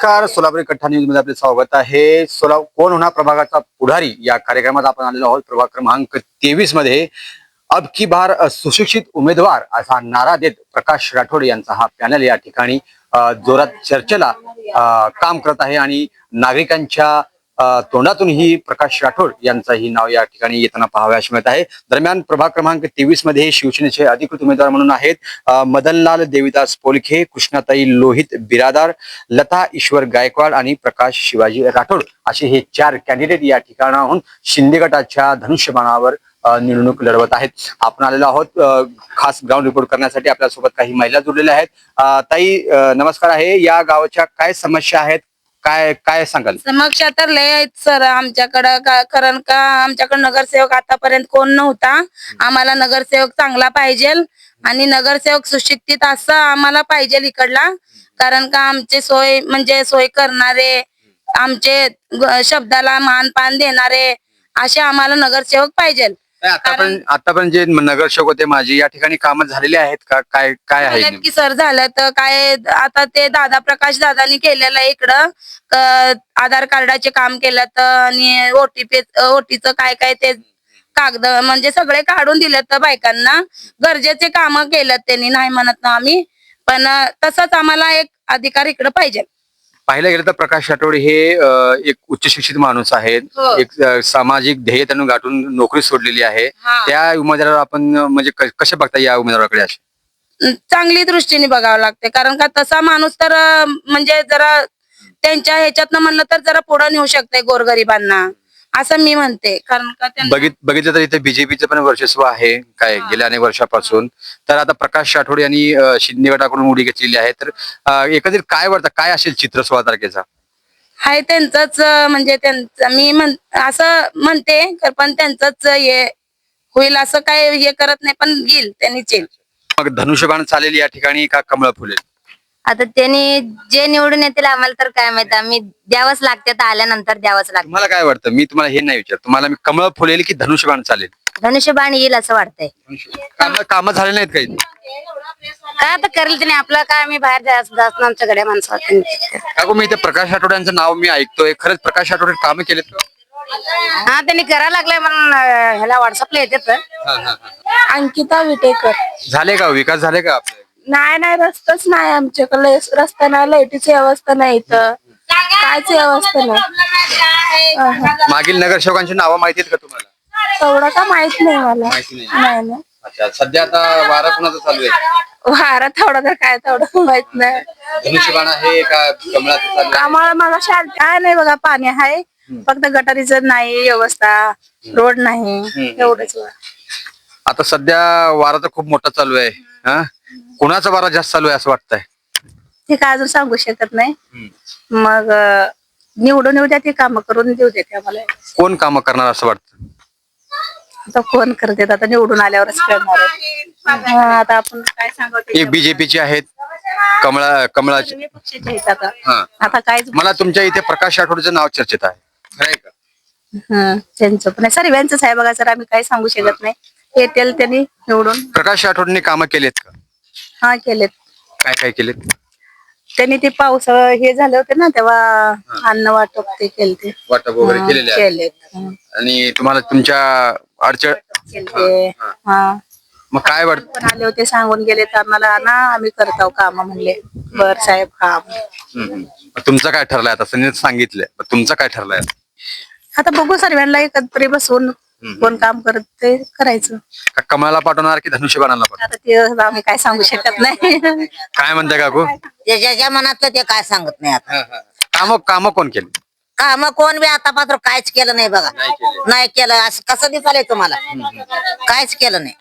नमस्कार, सोलापुरी कट्टा न्यूज मध्ये आपले स्वागत आहे. कोण होणार प्रभागाचा पुढारी या कार्यक्रमात आपण आलेलो आहोत. प्रभाग क्रमांक 23 मध्ये अब की बार सुशिक्षित उमेदवार असा नारा देत प्रकाश राठोड यांचा हा पॅनल या ठिकाणी जोरात चर्चेला काम करत आहे आणि नागरिकांच्या तोंडातून ही प्रकाश राठोड यांचंही नाव या ठिकाणी येताना पाहावयास मिळत आहे. दरम्यान प्रभाग क्रमांक 23 मध्ये शिवसेनेचे अधिकृत उमेदवार म्हणून आहेत मदनलाल देवीदास पोलखे, कृष्णाताई लोहित बिरादार, लता ईश्वर गायकवाड आणि प्रकाश शिवाजी राठोड असे हे 4 कॅन्डिडेट या ठिकाणाहून शिंदे गटाच्या धनुष्यबाणावर निवडणूक लढवत आहेत. आपण आलेलो आहोत खास ग्राउंड रिपोर्ट करण्यासाठी. आपल्यासोबत काही महिला जुळलेल्या आहेत. ताई नमस्कार आहे. या गावाच्या काय समस्या आहेत, काय काय सांगाल? समस्या तर लय आहेत सर आमच्याकडं. कारण का आमच्याकडे नगरसेवक आतापर्यंत कोण नव्हता. आम्हाला नगरसेवक चांगला पाहिजे आणि नगरसेवक सुशिक्षित असा आम्हाला पाहिजे इकडला. कारण का आमचे सोय म्हणजे सोय करणारे, आमचे शब्दाला मानपान देणारे असे आम्हाला नगरसेवक पाहिजे. आतापर्यंत जे नगरसेवक होते माझी या ठिकाणी कामं झालेले आहेत का? काय काय आहे की सर झालं तर काय आता ते दादा प्रकाश दादानी केलेलं आहे इकडं. आधार कार्डाचे काम केलं तर आणि ओटीचं काय काय ते कागद म्हणजे सगळे काढून दिले तर बायकांना गरजेचे काम केलं त्यांनी, नाही म्हणत ना आम्ही, पण तसंच आम्हाला एक अधिकार इकडे पाहिजे. पाहिलं गेलं तर प्रकाश राठोड हे एक उच्च शिक्षित माणूस आहेत. एक सामाजिक ध्येय त्यांनी गाठून नोकरी सोडलेली आहे. त्या उमेदवारावर आपण म्हणजे कसे बघता या उमेदवाराकडे? असे चांगली दृष्टीने बघावं लागते. कारण का तसा माणूस तर म्हणजे जरा त्यांच्या ह्याच्यातनं म्हणलं तर जरा पुढे नेऊ शकते गोरगरिबांना, असं मी म्हणते. कारण का बघितलं तर इथे बीजेपीचं पण वर्चस्व आहे काय गेल्या अनेक वर्षापासून. तर आता प्रकाश राठोड यांनी शिंदे गटाकडून उडी घेतलेली आहे. तर एकंदरीत काय वाटतं, काय असेल चित्र 16 तारखेचा? हाय त्यांचंच म्हणजे त्यांचं मी असं म्हणते, पण त्यांचंच हे होईल असं काय हे करत नाही, पण येईल त्यांनीच येईल. मग धनुष्यबाण चालेल या ठिकाणी का कमळ फुलेल? आता त्यांनी जे निवडून येतील आम्हाला तर काय माहित, आम्ही द्यावंच लागते, तर आल्यानंतर द्यावंच लागतं. तुम्हाला काय वाटतं? मी तुम्हाला हे नाही विचार, तुम्हाला मी कमळ फुलेल की धनुष्यबाण चालेल? धनुष्यबाण येईल असं वाटतंय. कामं झाले नाहीत काही? काय आता करेल त्याने आपलं काय, आम्ही बाहेर जायचं आमच्याकडे माणसं. काकू, मी इथे प्रकाश राठोड यांचं नाव मी ऐकतोय, खरंच प्रकाश राठोड कामं केलेत का? हा त्यांनी करायला लागलाय म्हणून ह्याला व्हॉट्सअपला येते. अंकिता विटेकर. झाले का विकास, झाले का आपले? नाही रस्ताच नाही आमच्याकडे. रस्ता नाही, लाईटीची व्यवस्था नाही, इथं कायच व्यवस्था नाही. मागील नगरसेवकांची नावं माहिती आहेत का तुम्हाला? तेवढं का माहित नाही मला. माहिती नाही. अच्छा, सध्या आता वारा कुणाचं चालू आहे? वारा तेवढं तर काय तेवढं माहित नाही. धनुष्यबाण आहे का कमळाचं चालू आहे? कामाला मला शाळेत काय नाही बघा, पाणी आहे फक्त, गटारीचं नाही व्यवस्था, रोड नाही, एवढंच. आता सध्या वारा तर खूप मोठा चालू आहे. कुणाचा वारा जास्त चालू आहे असं वाटतंय? ते काय अजून सांगू शकत नाही. मग निवडून येऊ द्या, ते काम करून देऊ देते आम्हाला. कोण कामं करणार असं वाटतं? आता कोण करते आता निवडून आल्यावरच कळणार आहे. आता आपण काय सांगतो. एक बीजेपीचे आहेत, कमळाचे पक्षाचे आहेत आता काय. मला तुमच्या इथे प्रकाश राठोडचं नाव चर्चेत आहे, खरंय का? त्यांचं पण सर्वांचंच आहे बघा सर, आम्ही काय सांगू शकत नाही. येतील त्यांनी निवडून. प्रकाश राठोडने कामं केलेत का? हा केलेत. काय काय केलेत त्यांनी ते पाऊस हे झाले होते ना तेव्हा अन्न वाटप ते केले, वाटप वगैरे केलेले केलेत. आणि तुम्हाला तुमच्या अडचण मग काय वाटत? आले होते, सांगून गेले तर आम्हाला ना, आम्ही करत आहोत काम म्हणले. बर साहेब काम. तुमचं काय ठरलंय आता? सांगितलंय, तुमचं काय ठरलंय? आता बघू सर्वांना एकत्र बसून कोण काम करत ते करायचं. कमळाला पाठवणार की धनुष्यबाणाला पाठवणार? आता ते आम्ही काय सांगू शकत नाही. काय म्हणताय काकू? ज्याच्या मनातलं ते काय सांगत नाही. आता काम कोण केले? काम कोण बी आता मात्र काहीच केलं नाही बघा. नाही केलं असं कसं दिसायलंय तुम्हाला? काहीच केलं नाही.